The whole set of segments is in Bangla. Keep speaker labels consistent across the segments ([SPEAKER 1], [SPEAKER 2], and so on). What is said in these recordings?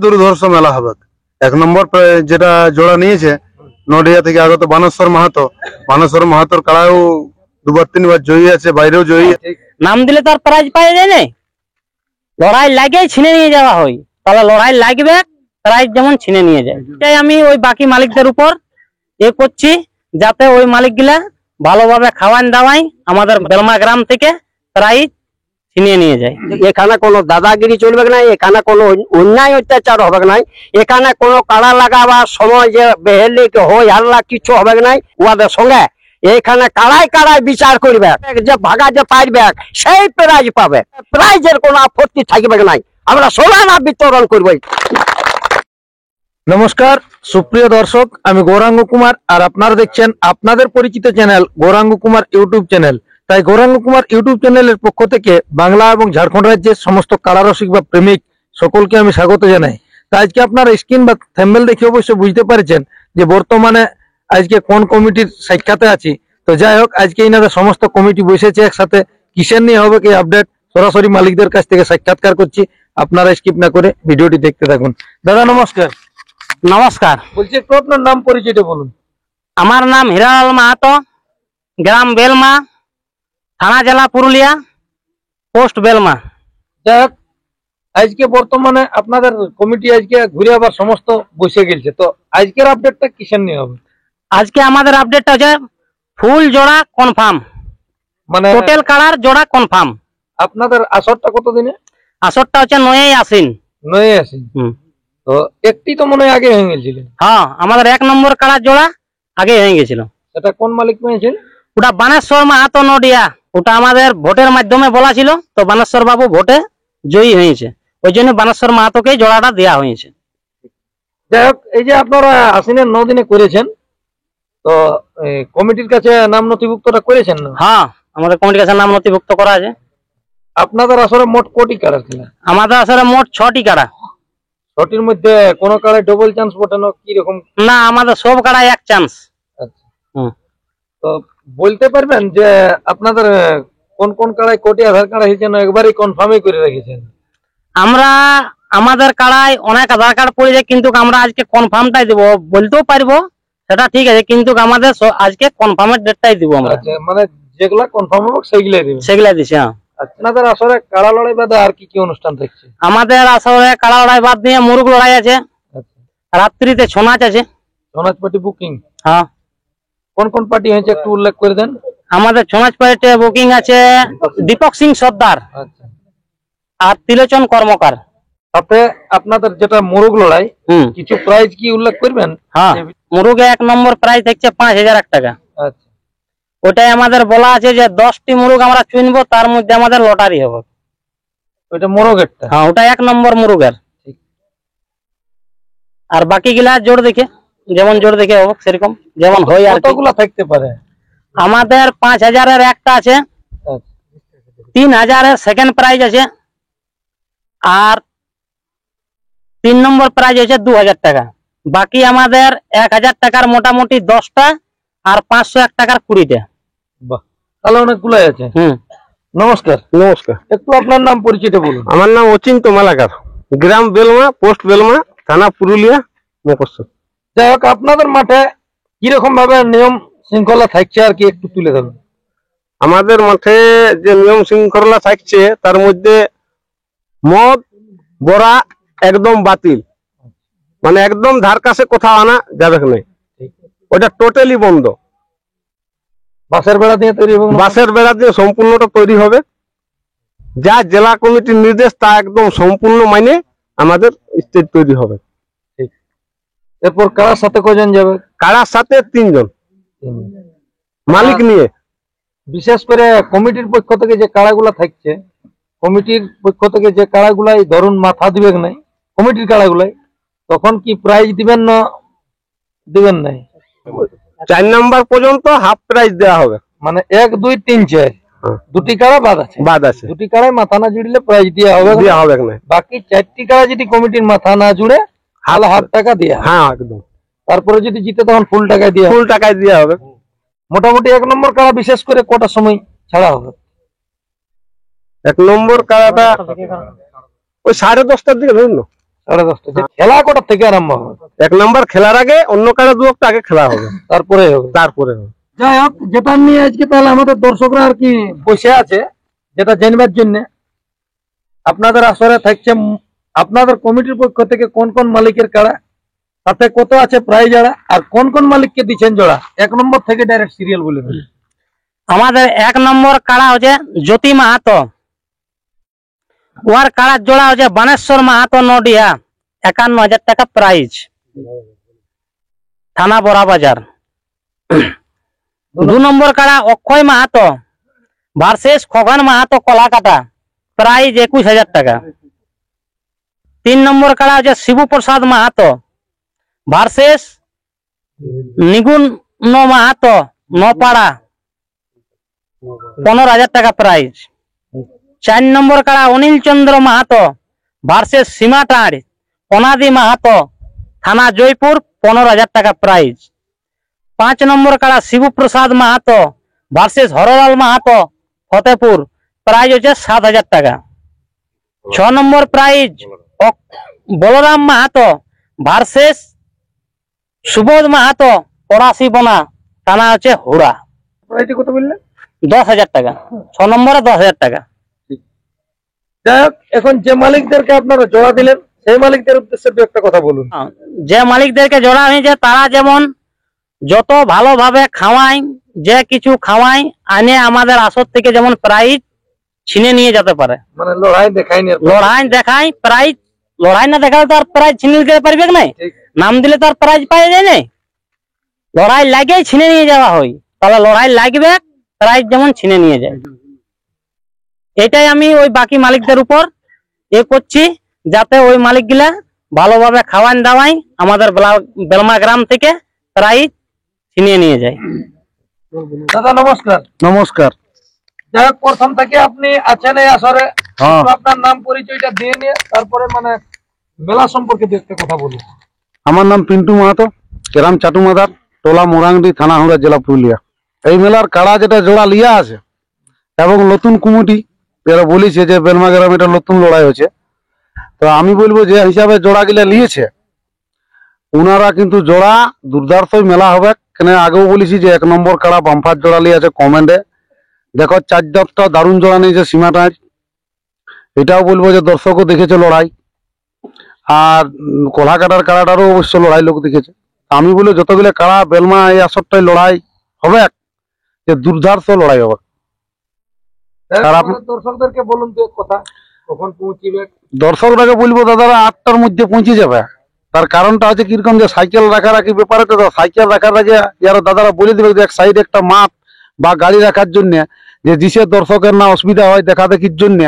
[SPEAKER 1] দুর্ধর্ষ মেলা হবে। এক নম্বর যেটা জোড়া নিয়েছে নডিয়া থেকে আগত বানেশ্বর মাহাতোর কাড়াও দুবার তিনবার জয়ী আছে, বাইরেও জয়ী।
[SPEAKER 2] নাম দিলে তো আর প্রাইজ পাওয়া যায় না, লড়াই লাগে ছিনে নিয়ে যাওয়া হয়, তাহলে লড়াই লাগবে, প্রাইজ যেমন ছিনে নিয়ে যায়। তাই আমি ওই বাকি মালিকদের উপর করছি যাতে ওই মালিক গুলা ভালোভাবে খাওয়ান দাওয়াই আমাদের বেলমা গ্রাম থেকে প্রাইজ ছিনিয়ে নিয়ে যায়।
[SPEAKER 3] এখানে কোনো দাদাগিরি চলবে না, এখানে কোনো অন্যায় অত্যাচার হবে না, এখানে কোনো কাড়া লাগাবার সময় যে বেহেলি হই হাল্লা কিছু হবে না ওদের সঙ্গে। এইখানে কাড়াই বিচার করবে, যে ভাগা যে পারবে সেই প্রাইজ পাবে, প্রাইজের কোনো আপত্তি থাকবে নাই, আমরা সোলানা বিতরণ করবো।
[SPEAKER 4] নমস্কার সুপ্রিয় দর্শক, আমি গৌরাঙ্গ কুমার আর আপনারা দেখছেন আপনাদের পরিচিত channel Gauranga Kumar YouTube channel. তাই গৌরাঙ্গ কুমার ইউটিউব চ্যানেলের পক্ষ থেকে বাংলা এবং ঝাড়খণ্ড রাজ্যের সমস্ত কাড়ারসিক বা প্রেমিক সকলকে আমি স্বাগত জানাই। তা আজকে আপনারা স্ক্রিন বা থাম্বনেল দেখে অবশ্যই বুঝতে পারছেন যে বর্তমানে আজকে কোন কমিটির সাক্ষাতে আছি। তো যাই হোক, আজকে ইনাদের সমস্ত কমিটি বসেছে একসাথে, কিসের নিয়ে হবে কি আপডেট সরাসরি মালিকদের কাছ থেকে সাক্ষাৎকার করছি। আপনারা স্কিপ না করে ভিডিওটি দেখতে থাকুন। দাদা নমস্কার।
[SPEAKER 2] নমস্কার,
[SPEAKER 4] বলছি একটু আপনার নাম পরিচয়টা বলুন।
[SPEAKER 2] আমার নাম হিরালাল মাহাতো, গ্রাম বেলমা, থানা জেলা পুরুলিয়া, পোস্ট বেলমা।
[SPEAKER 4] যাই হোক, আজকে বর্তমানে আপনাদের কমিটি আজকে ঘুরে আবার সমস্ত বসে গেছে, তো আজকের আপডেটটা কিসের নিয়ে হবে?
[SPEAKER 2] আজকে আমাদের আপডেটটা হচ্ছে ফুল জোড়া কনফার্ম,
[SPEAKER 4] মানে
[SPEAKER 2] টোটাল কালার জোড়া কনফার্ম।
[SPEAKER 4] আপনাদের আসরটা কতদিনে?
[SPEAKER 2] আসরটা হচ্ছে 9 আশ্বিন।
[SPEAKER 4] 9 আশ্বিন। তো একটি তো মনে হয় আগে হয়ে গেছিল।
[SPEAKER 2] হ্যাঁ, আমাদের 1 নম্বর কালার জোড়া আগে হয়ে গেছিল।
[SPEAKER 4] সেটা কোন মালিক পেয়েছে?
[SPEAKER 2] ওটা বানেশ্বর মাহাতো নডিয়া। ওটা আমাদের ভোটের মাধ্যমে বলা ছিল, তো বানেশ্বর বাবু ভোটে জয়ী হয়েছে, ওই জন্য বানেশ্বর মাহাতোকে জোড়াটা দেওয়া হয়েছে।
[SPEAKER 4] যাই হোক, এই যে আপনারা আশ্বিনের 9 দিনে করেছেন, তো কমিটির কাছে নাম নথিভুক্তটা করেছেন না?
[SPEAKER 2] হ্যাঁ, আমাদের কমিটির কাছে নাম নথিভুক্ত করা আছে।
[SPEAKER 4] আপনাদের আসলে মোট কটি কাড়া ছিল?
[SPEAKER 2] আমাদের আসলে মোট 6টি কাড়া।
[SPEAKER 4] 6টির মধ্যে কোন কাড়ায় ডবল চান্স বটানো কি রকম?
[SPEAKER 2] না, আমাদের সব কাড়ায় 1 চান্স।
[SPEAKER 4] আচ্ছা, তো বলতে পারবেন যে আপনাদের কোন কোন কাড়ায় কোটি আধার কার্ড হয়েছে না একবারই কনফার্মই করে রেখেছেন?
[SPEAKER 2] আমরা আমাদের কাড়ায় অনেক আধার কার্ড পড়ে যায়, কিন্তু আমরা আজকে কনফার্মটাই দিব, বলতেও পারবো সেটা ঠিক আছে, কিন্তু আমাদের আজকে কনফার্মের ডেটটাই দিব আমরা।
[SPEAKER 4] আচ্ছা, মানে যেগুলা কনফার্ম হবে সেগুলাই দিবেন?
[SPEAKER 2] সেগুলাই দিছি। হ্যাঁ।
[SPEAKER 4] আপনাদের আসলে কাড়া লড়াই বাদে আর কি কি অনুষ্ঠান থাকছে?
[SPEAKER 2] আমাদের আসলে কাড়া লড়াই বাদ দিয়ে মুরুগ লড়াই আছে, রাত্রিতে ছৌ নাচ আছে।
[SPEAKER 4] ছৌ নাচ পার্টি বুকিং?
[SPEAKER 2] হ্যাঁ।
[SPEAKER 4] কোন কোন পার্টি হয়েছে একটু উল্লেখ করে দেন।
[SPEAKER 2] আমাদের ছৌ নাচ পার্টি বুকিং আছে দীপক সিং সর্দার আর তিলোচন কর্মকার।
[SPEAKER 4] সাথে আপনাদের যেটা মুরুগ লড়াই, কিছু প্রাইজ কি উল্লেখ করবেন?
[SPEAKER 2] হ্যাঁ, মুরুগে 1 নম্বর প্রাইজ থাকছে 5000 টাকা।
[SPEAKER 4] আচ্ছা,
[SPEAKER 2] ওটাই আমাদের বলা আছে যে 10টি মুরুগ আমরা চুনবো, তার মধ্যে আমাদের লটারি হবে।
[SPEAKER 4] ওইটা মুরুগেরটা?
[SPEAKER 2] হ্যাঁ, ওটা 1 নম্বর মুরুগের। আর বাকি গিলা জোর দেখে, যেমন জোর দেখে হোক সেরকম যেমন হয়। আর
[SPEAKER 4] কতগুলা থাকতে পারে?
[SPEAKER 2] আমাদের 5000-এর একটা আছে, 3000-এর সেকেন্ড প্রাইজ আছে, আর 3 নম্বর প্রাইজ হচ্ছে 2000 টাকা। বাকি আমাদের 1000 টাকার মোটামুটি 10টা আর 501 টাকার 20টা।
[SPEAKER 4] বাহ, তাহলে অনেকগুলাই আছে। নমস্কার।
[SPEAKER 1] নমস্কার,
[SPEAKER 4] একটু আপনার নাম পরিচয়টা বলুন।
[SPEAKER 1] আমার নাম অচিন্ত মালাকার, গ্রাম বেলমা, পোস্ট বেলমা, থানা পুরুলিয়া, মফস্বল।
[SPEAKER 4] যাই হোক, আপনাদের মাঠে কিরকম ভাবে নিয়ম শৃঙ্খলা থাকছে আর কি একটু তুলে ধরুন।
[SPEAKER 1] আমাদের মাঠে যে নিয়ম শৃঙ্খলা থাকছে তার মধ্যে মদ বড়া একদম বাতিল, মানে একদম ধার কাছে কোথাও আনা যাবে না, ওটা টোটালি বন্ধ।
[SPEAKER 4] বাঁশের বেড়া দিয়ে তৈরি হবে?
[SPEAKER 1] বাঁশের বেড়া দিয়ে সম্পূর্ণটা তৈরি হবে, যা জেলা কমিটির নির্দেশ তা একদম সম্পূর্ণ মানে আমাদের স্টেজ তৈরি হবে।
[SPEAKER 4] এরপর কারার সাথে কজন যাবে?
[SPEAKER 1] কারার সাথে 3 জন মালিক নিয়ে।
[SPEAKER 4] বিশেষ করে কমিটির পক্ষ থেকে যে কাড়াগুলা থাকছে, কমিটির পক্ষ থেকে যে কাড়াগুলাই ধরুন মাথা দিবেন নাই, কমিটির কাড়াগুলাই, তখন কি প্রাইজ দিবেন না দিবেন নাই?
[SPEAKER 1] 4 নাম্বার পর্যন্ত হাফ প্রাইজ দেওয়া হবে, মানে
[SPEAKER 4] 1, 2, 3, 4 দুটি কাড়া বাদ আছে। দুটি কাড়ায় মাথা না জুড়লে প্রাইজ দেওয়া হবে না। বাকি 4টি কাড়া যদি কমিটির মাথা না জুড়ে তাহলে হাফ টাকা দেওয়া।
[SPEAKER 1] হ্যাঁ, একদম।
[SPEAKER 4] তারপরে যদি জিতে তখন ফুল টাকায় দেওয়া হবে। মোটামুটি 1 নম্বর কাড়া বিশেষ করে কটার সময় ছাড়া হবে?
[SPEAKER 1] 1 নম্বর কাড়াটা ওই 10:30টার দিকে ধরুন।
[SPEAKER 4] 10:30 খেলা কটার থেকে আরম্ভ হবে?
[SPEAKER 1] 1 নম্বর খেলার আগে অন্য কারা দু একটা আগে খেলা হবে,
[SPEAKER 4] তারপরে হবে।
[SPEAKER 1] তারপরে হবে।
[SPEAKER 4] যাই হোক, যেটা নিয়ে আজকে তাহলে আমাদের দর্শকরা আর কি বসে আছে, যেটা জানবার জন্য আপনাদের আসরে থাকছে আপনাদের কমিটির পক্ষ থেকে কোন কোন মালিকের কাড়া, তাতে কত আছে প্রাইজ জোড়া, আর কোন কোন মালিককে দিচ্ছেন জোড়া। 1 নম্বর থেকে ডাইরেক্ট সিরিয়াল বলে দেন।
[SPEAKER 2] আমাদের 1 নম্বর কাড়া হচ্ছে জ্যোতি মাহাতো, ওর কাড়ার জোড়া হচ্ছে বানেশ্বর মাহাতো নডিয়া, 51,000 টাকা প্রাইজ, থানা বড়া বাজার। 2 নম্বর কাড়া অক্ষয় মাহাতো ভার্সেস খগন মাহাতো কলাকাটা, প্রাইজ 21,000 টাকা। 3 নম্বর কাড়া হচ্ছে শিবু প্রসাদ মাহাতো ভার্সেস নিগুণ মাহাতো নপাড়া, 15,000 টাকা প্রাইজ। 4 নম্বর কাড়া অনিল চন্দ্র মাহাতো ভার্সেস সীমাটাড় অনাদি মাহাতো, থানা জয়পুর, 15,000 টাকা প্রাইজ। 5 নম্বর কাড়া শিবু প্রসাদ মাহাতো ভার্সেস হরলাল মাহাতো ফতেপুর, প্রাইজ হচ্ছে 7,000 টাকা। 6 নম্বর প্রাইজ বলরাম মাহাতো ভার্সেস সুবোধ মাহাতো পড়াশি বনা, থানা হচ্ছে হুড়া,
[SPEAKER 4] প্রাইজটা কত বললেন?
[SPEAKER 2] 10,000 টাকা। 6 নম্বরে 10,000 টাকা।
[SPEAKER 4] যাই হোক, এখন যে মালিকদেরকে আপনারা জোড়া দিলেন সেই মালিকদের উদ্দেশ্যে দু একটা কথা বলুন।
[SPEAKER 2] যে মালিকদেরকে জোড়া হয়েছে তারা যেমন যত ভালোভাবে খাওয়াই, যে কিছু খাওয়াই আনে আমাদের আসর থেকে যেমন প্রাইজ ছিনে নিয়ে যেতে পারে।
[SPEAKER 4] মানে লড়াই দেখায়নি আর।
[SPEAKER 2] লড়াই দেখাই প্রাইজ, লড়াই না দেখালে তো আর প্রাইজ ছিনে নিতে পারবে না, নাম দিলে তো আর প্রাইজ পাওয়া যায় না। লড়াই লাগেই ছিনে নিয়ে যাওয়া হয়, তাহলে লড়াই লাগবে, প্রাইজ যেমন ছিনে নিয়ে যায়। এটাই আমি ওই বাকি মালিকদের উপর করছি, যাতে ওই মালিক গুলা ভালোভাবে খাওয়ান দাওয়াই আমাদের বেলমা গ্রাম থেকে প্রাইজ ছিনিয়ে নিয়ে যায়।
[SPEAKER 4] দাদা নমস্কার।
[SPEAKER 1] নমস্কার।
[SPEAKER 4] যাই হোক, প্রথম থেকে আপনি আছেন এই আসরে, একটু আপনার নাম পরিচয়টা দিয়ে নিয়ে তারপরে মানে মেলা সম্পর্কে দু একটা কথা বলুন।
[SPEAKER 1] আমার নাম পিন্টু মাহাতো, গ্রাম চাটুমাদার, টোলা মোরাংডি, থানা হুড়া, জেলা পুরুলিয়া। এই মেলার কাড়া যেটা জোড়া লিয়া আছে এবং নতুন কমিটি এরা বলেছে যে বেলমা গ্রামে এটা নতুন লড়াই হয়েছে, তো আমি বলবো যে হিসাবে জোড়া গিলা নিয়েছে উনারা কিন্তু জোড়া দুর্দার্থই মেলা হবে। কেন আগেও বলেছি যে 1 নম্বর কাড়া বাম্পার জোড়া লিয়ে আছে কমেন্টে, দেখো 4 দাঁতটা দারুণ জোড়া নিয়েছে সীমাটাজ। এটাও বলবো যে দর্শকও দেখেছে লড়াই, আর কলাকাটার কাড়াটারও অবশ্য লড়াই লোক দেখেছে। আমি বলি যতগুলো কাড়া বেলমা এই আসরটাই লড়াই হবে, যে দুর্দার্থ লড়াই হবে। আর
[SPEAKER 4] দর্শকদেরকে বলুন দু এক কথা, কখন পৌঁছিবে?
[SPEAKER 1] দর্শকরাকে বলবো দাদারা 8টার মধ্যে পৌঁছে যাবে। তার কারণটা হচ্ছে কিরকম, যে সাইকেল রাখারাখি ব্যাপারে তো সাইকেল রাখার আগে ইয়ার দাদারা বলে দিবে যে এক সাইডে একটা মাঠ বা গাড়ি রাখার জন্য, যে দিশে দর্শকের না অসুবিধা হয় দেখা দেখির জন্য,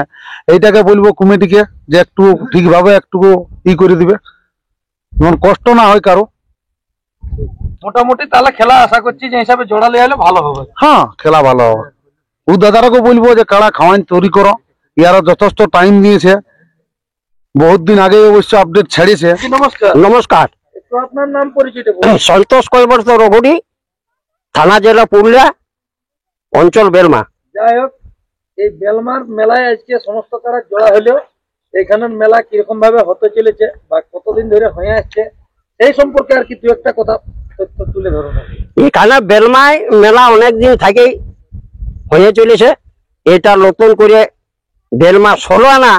[SPEAKER 1] এইটাকে বলবো কমিটিকে যে একটু ঠিকভাবে একটু করে দিবে, যেমন কষ্ট না হয় কারো।
[SPEAKER 4] মোটামুটি তাহলে খেলা আশা করছি যে হিসাবে জোড়া লিয়ে হলে ভালো হবে।
[SPEAKER 1] হ্যাঁ, খেলা ভালো হবে। ও দাদারাকে বলবো যে কাড়া খাওয়ান তৈরি করো, ইয়ারা যথেষ্ট টাইম নিয়েছে, বহুত দিন আগে অবশ্য আপডেট ছেড়েছে।
[SPEAKER 4] নমস্কার।
[SPEAKER 3] নমস্কার।
[SPEAKER 4] একটু আপনার নাম পরিচয়টা বলুন।
[SPEAKER 3] সন্তোষ কৈবর্ত রঘুরি, থানা জেলা পুরুলিয়া, অঞ্চল বেলমা।
[SPEAKER 4] যাই হোক, এই বেলমার মেলায় আজকে সমস্ত কারা জোড়া হলেও এখানের মেলা কিরকম ভাবে হতে চলেছে বা কতদিন ধরে হয়ে আসছে এই সম্পর্কে আর কি দু একটা কথা তথ্য তুলে ধরুন।
[SPEAKER 3] এখানে বেলমায় মেলা অনেকদিন থেকেই হয়ে চলেছে। এটা নতুন করে বেলমা 16 আনা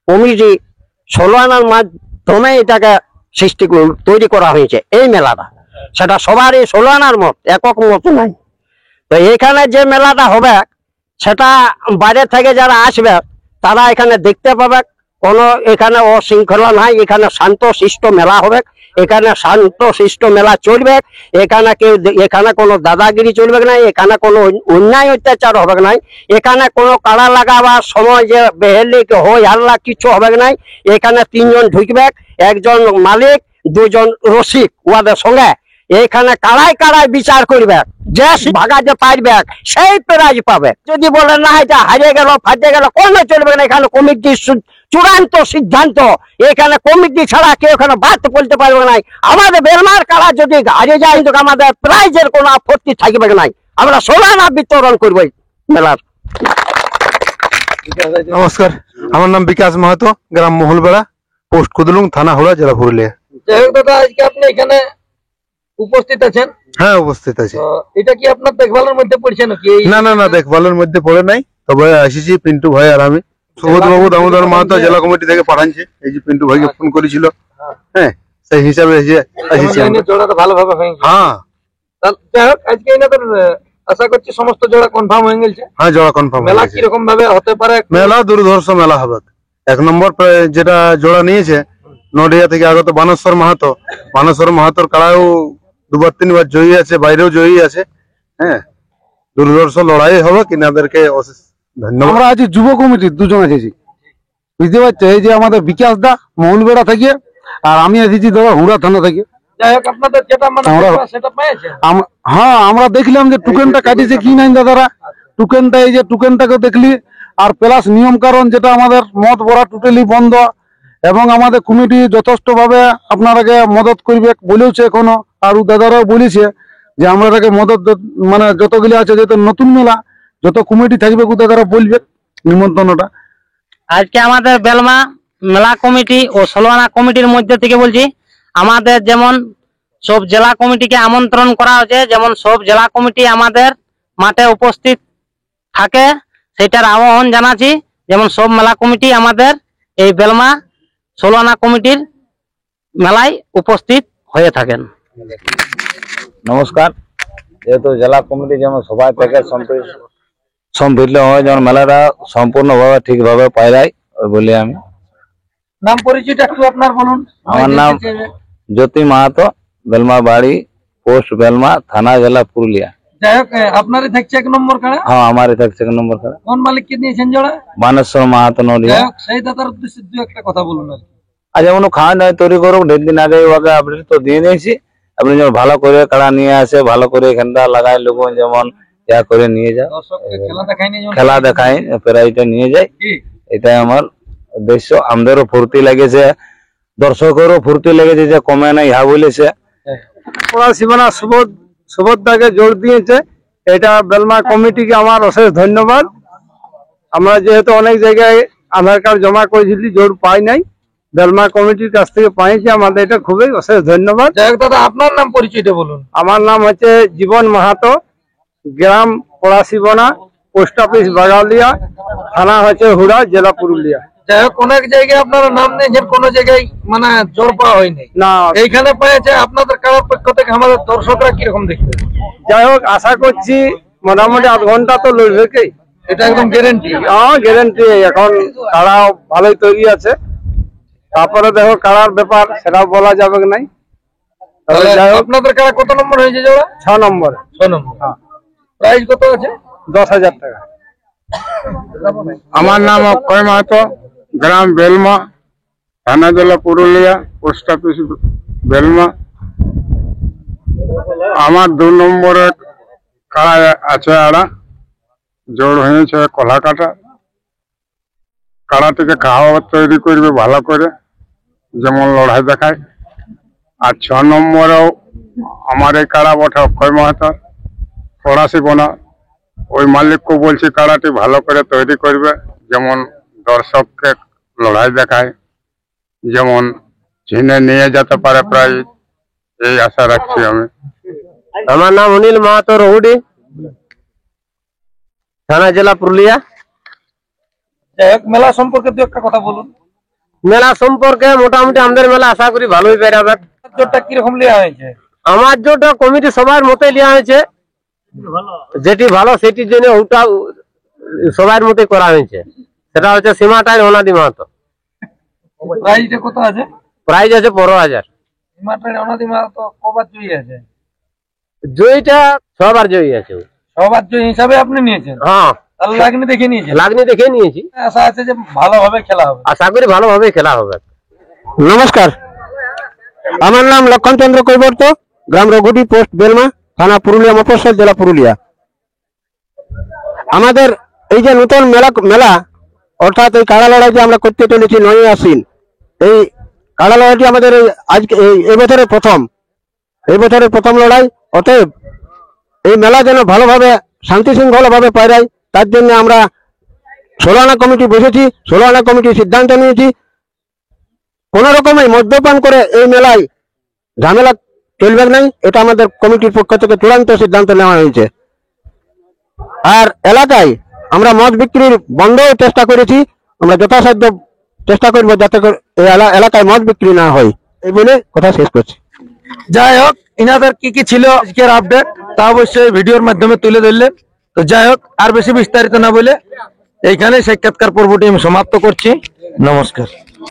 [SPEAKER 3] কমিটি 16 আনার মাধ্যমে এটাকে তৈরি করা হয়েছে এই মেলাটা। সেটা সবারই 16 আনার মত, একক মত নাই। তো এখানে যে মেলাটা হবে সেটা বাইরে থেকে যারা আসবে তারা এখানে দেখতে পাবে। কোনো এখানে অশৃঙ্খলা নাই, এখানে শান্ত শিষ্ট মেলা হবে, এখানে শান্ত শিষ্ট মেলা চলবে। এখানে কোনো দাদাগিরি চলবে না, এখানে কোনো অন্যায় অত্যাচার হবে না, এখানে কোনো কাড়া লাগাবার সময় যে বেহেলি হই হাল্লা কিছু হবে না। এখানে 3 জন ঢুকবে, একজন মালিক, 2 জন রসিক ওদের সঙ্গে। এখানে কাড়াই কাড়াই বিচার করবে, যে ভাগাতে পারবে সেই প্রাইজ পাবে। যদি বলে না এটা হারিয়ে গেল ফাটিয়ে গেল, কোনো চলবে না। এখানে কমিটির চূড়ান্ত সিদ্ধান্ত, এখানে কমিটি ছাড়া কেউ এখানে বাদ বলতে পারবে না। আমাদের বেলমার কাড়া যদি হারিয়ে যায় কিন্তু আমাদের প্রাইজের কোনো আপত্তি থাকবে না, আমরা 16 আনা বিতরণ করবো মেলার।
[SPEAKER 5] নমস্কার, আমার নাম বিকাশ মাহাতো, গ্রাম মহলবেড়া,
[SPEAKER 1] পোস্ট কুদলুং, থানা হুড়া, জেলা পুরুলিয়া।
[SPEAKER 4] যাই হোক দাদা, আজকে আপনি এখানে উপস্থিত আছেন,
[SPEAKER 1] হ্যাঁ উপস্থিত আছি।
[SPEAKER 4] তো এটা কি আপনার দেখভালের মধ্যে পড়ছে নাকি?
[SPEAKER 1] না না না, দেখভালের মধ্যে পড়ে নাই, তবে আসিছি পিন্টু ভাই আর আমি। সুবোধ বাবু দামোদর মাহাতো জেলা কমিটি থেকে পাঠাচ্ছে, এই যে পিন্টু ভাইকে ফোন করেছিল, হ্যাঁ সেই হিসাবে আসিছি আমরা।
[SPEAKER 4] জোড়াটা ভালোভাবে হয়ে গেছে।
[SPEAKER 1] হ্যাঁ
[SPEAKER 4] যাই হোক, আজকে এনাদের আশা করছি সমস্ত জোড়া কনফার্ম হয়ে গেছে।
[SPEAKER 1] হ্যাঁ, জোড়া কনফার্ম।
[SPEAKER 4] মেলা কিরকম ভাবে হতে পারে?
[SPEAKER 1] মেলা দুর্ধর্ষ মেলা হবে। 1 নম্বর যেটা জোড়া নিয়েছে নডিয়া থেকে আগত বানেশ্বর মাহাতো, বানেশ্বর মাহাতোর কাড়াও 2-3 জয়ী আছে, বাইরেও জয়ী আছে। হ্যাঁ, দুর্ধর্ষ লড়াই হবে, কিনাদেরকে অশেষ ধন্যবাদ।
[SPEAKER 5] আমরা আছি যুব কমিটির দুজন আছি, বুঝতে পারছো? এই যে আমাদের বিকাশ দা মৌলবেড়া থেকে, আর আমি এসেছি দাদা হুড়া থানা থেকে।
[SPEAKER 4] যাই হোক, আপনাদের যেটা মানে সেটা পেয়েছে।
[SPEAKER 5] হ্যাঁ, আমরা দেখলাম যে টুকেনটা কাটিয়েছে কি নাই দাদারা, টুকেনটা এই যে টুকেনটাকে দেখলি, আর প্লাস নিয়ম কারণ যেটা আমাদের মদ ভরা টোটালি বন্ধ, এবং আমাদের কমিটি যথেষ্ট ভাবে আপনারাকে মদত করবে বলেছে এখনো, আর দাদারাও বলেছে যে আমরা তাকে মদত মানে যতগুলি আছে, যত নতুন মেলা যত কমিটি থাকবে দাদারা বলবে নিমন্ত্রণটা।
[SPEAKER 2] আজকে আমাদের বেলমা মেলা কমিটি ও ষোলোআনা কমিটির মধ্যে থেকে বলছি, আমাদের যেমন সব জেলা কমিটিকে আমন্ত্রণ করা হয়েছে, যেমন সব জেলা কমিটি আমাদের মাঠে উপস্থিত থাকে সেটার আহ্বান জানাচ্ছি, যেমন সব মেলা কমিটি আমাদের এই বেলমা ষোলোআনা কমিটির মেলায় উপস্থিত হয়ে থাকেন।
[SPEAKER 6] নমস্কার। যেহেতু জেলা কমিটি যেমন সবাই থেকে সম্পৃক্ত হয়, যেমন মেলাটা সম্পূর্ণভাবে ঠিকভাবে পাই যায়, ওই বলে আমি।
[SPEAKER 4] নাম পরিচয়টা একটু আপনার বলুন।
[SPEAKER 6] আমার নাম জ্যোতি মাহাতো, বেলমা বাড়ি, পোস্ট বেলমা, থানা জেলা পুরুলিয়া।
[SPEAKER 4] যাই হোক, আপনারই থাকছে 1 নম্বর কাড়া।
[SPEAKER 6] হ্যাঁ, আমারই থাকছে 1 নম্বর খেলা।
[SPEAKER 4] কোন মালিককে নিয়েছেন জোড়া?
[SPEAKER 6] বানেশ্বর মাহাতো নডিয়া।
[SPEAKER 4] যাই হোক, সেই দাদার উদ্দেশ্যে দু একটা কথা বলুন।
[SPEAKER 6] আর যেমন খাওয়া দাওয়া তৈরি করুক, 1.5 দিন আগে ওকে আপডেট তো দিয়ে দিয়েছি। আপনি যেমন ভালো করে কাড়া নিয়ে আসে, ভালো করে এখানটা লাগাই লোক, যেমন ইয়া করে নিয়ে যাও,
[SPEAKER 4] দর্শককে খেলা দেখায়নি,
[SPEAKER 6] খেলা দেখাই, প্রাইজটা নিয়ে যাই, এটাই আমার উদ্দেশ্য। আমাদেরও ফুর্তি লেগেছে, দর্শকেরও ফুর্তি লেগেছে যে কমে নাই হা বলেছে।
[SPEAKER 1] সীমানা সুবোধদাকে জোর দিয়েছে, এটা বেলমা কমিটিকে আমার অশেষ ধন্যবাদ। আমরা যেহেতু অনেক জায়গায় আধার কার্ড জমা করেছিলি, জোর পাই নাই, বেলমা কমিটির কাছ থেকে পাইছি, আমাদের এটা খুবই অশেষ ধন্যবাদ।
[SPEAKER 4] যাই হোক দাদা, আপনার নাম পরিচয়টা বলুন।
[SPEAKER 1] আমার নাম হচ্ছে জীবন মাহাতো, গ্রাম পড়াশিবনা, পোস্ট অফিস বাগালিয়া, থানা হচ্ছে হুড়া, জেলা পুরুলিয়া।
[SPEAKER 4] যাই হোক, অনেক জায়গায় আপনারা নাম নিয়েছেন, কোনো জায়গায় মানে জোর পাওয়া হয়নি,
[SPEAKER 1] না
[SPEAKER 4] এইখানে পেয়েছে। আপনাদের কারার পক্ষ থেকে আমাদের দর্শকরা কিরকম দেখবে?
[SPEAKER 1] যাই হোক, আশা করছি মোটামুটি 8 ঘন্টা তো লড়বে কি,
[SPEAKER 4] এটা একদম গ্যারেন্টি।
[SPEAKER 1] হ্যাঁ গ্যারেন্টি। এখন কাড়াও ভালোই তৈরি আছে, তারপরে দেখো কাড়ার ব্যাপার সেটাও বলা যাবে নাই। তবে যাই হোক,
[SPEAKER 4] আপনাদের কারা কত নম্বর হয়েছে জোড়া?
[SPEAKER 1] 6 নম্বর।
[SPEAKER 4] 6 নম্বর। প্রাইস কত আছে?
[SPEAKER 1] 10,000 টাকা।
[SPEAKER 7] আমার নাম অক্ষয় মাহাতো, গ্রাম বেলমা, থানা জেলা পুরুলিয়া, পোস্ট অফিস বেলমা। আমার 2 নম্বরে কাড়া আছে, আড়া জোর হয়েছে কলা কাটা। কাড়া থেকে খাওয়া তৈরি করবে ভালো করে, যেমন লড়াই দেখায়। আর 6 নম্বরেও আমার এই কাড়া বটে অক্ষয় মাহাতো, ফরাসি বোনা। ওই মালিককে বলছি কাড়াটি ভালো করে তৈরি করবে, যেমন দর্শককে লড়াই দেখায়, যেমন চিনে নিয়ে যেতে পারে প্রায়, এই আশা রাখছি আমি।
[SPEAKER 1] আমার নাম অনিল মাহাতো, রহুডি, থানা জেলা পুরুলিয়া।
[SPEAKER 4] যাই হোক, মেলা সম্পর্কে দু একটা কথা বলুন।
[SPEAKER 1] মেলা সম্পর্কে মোটামুটি আমাদের মেলা আশা করি ভালোই বেরাবে।
[SPEAKER 4] জোরটা কিরকম নেওয়া হয়েছে?
[SPEAKER 1] আমার জোটা কমিটি সবার মতে নেওয়া হয়েছে, যেটি ভালো সেটির জন্য ওটা সবার মতে করা হয়েছে। সেটা হচ্ছে সীমাটাই অনাদি মাহাতো।
[SPEAKER 4] প্রাইসটা কত আছে?
[SPEAKER 1] প্রাইজ আছে 15,000।
[SPEAKER 4] হিমাটার অনাদি মাহাতো কবার জয়ী আছে?
[SPEAKER 1] জয়ীটা 6 বার জয়ী আছে।
[SPEAKER 4] সবার জয়ী হিসাবে আপনি নিয়েছেন?
[SPEAKER 1] হ্যাঁ,
[SPEAKER 4] তাহলে লাগনি দেখে নিয়েছেন?
[SPEAKER 1] লাগনি দেখে নিয়েছি,
[SPEAKER 4] আশা আছে যে ভালোভাবে খেলা হবে।
[SPEAKER 1] আশা করি ভালোভাবে খেলা হবে। নমস্কার, আমার নাম লক্ষণ চন্দ্র কৈবর্ত, গ্রাম রঘুটি, পোস্ট বেলমা, থানা পুরুলিয়া, মফস্বল, জেলা পুরুলিয়া। আমাদের এই যে নতুন মেলা অর্থাৎ এই কাড়া লড়াই যে আমরা করতে চলেছি 9ই আশ্বিন, এই কাড়া লড়াইটি আমাদের আজকে এই বছরের প্রথম লড়াই। অতএব এই মেলা যেন ভালোভাবে শান্তি শৃঙ্খলাভাবে পায়, তার জন্য আমরা 16 আনা কমিটি বসেছি। 16 আনা কমিটি সিদ্ধান্ত নিয়েছি
[SPEAKER 3] কোন রকমই মদ্যপান করে এই মেলায় ঝামেলা চলবে নাই, এটা আমাদের কমিটির পক্ষ থেকে চূড়ান্ত সিদ্ধান্ত নেওয়া হয়েছে। আর এলাকায় আমরা মদ বিক্রির বন্ধও চেষ্টা করেছি, আমরা যথাসাধ্য চেষ্টা করবো যাতে করে এই এলাকায় মদ বিক্রি না হয়, এই বলে কথা শেষ করছি।
[SPEAKER 4] যাই হোক, ইনাদের কি কি ছিল আজকের আপডেট তা অবশ্যই ভিডিওর মাধ্যমে তুলে ধরলেন। তো যাই হোক, আর বেশি বিস্তারিত না বলে এইখানে সাক্ষাৎকার পর্বটি আমি সমাপ্ত করছি। নমস্কার।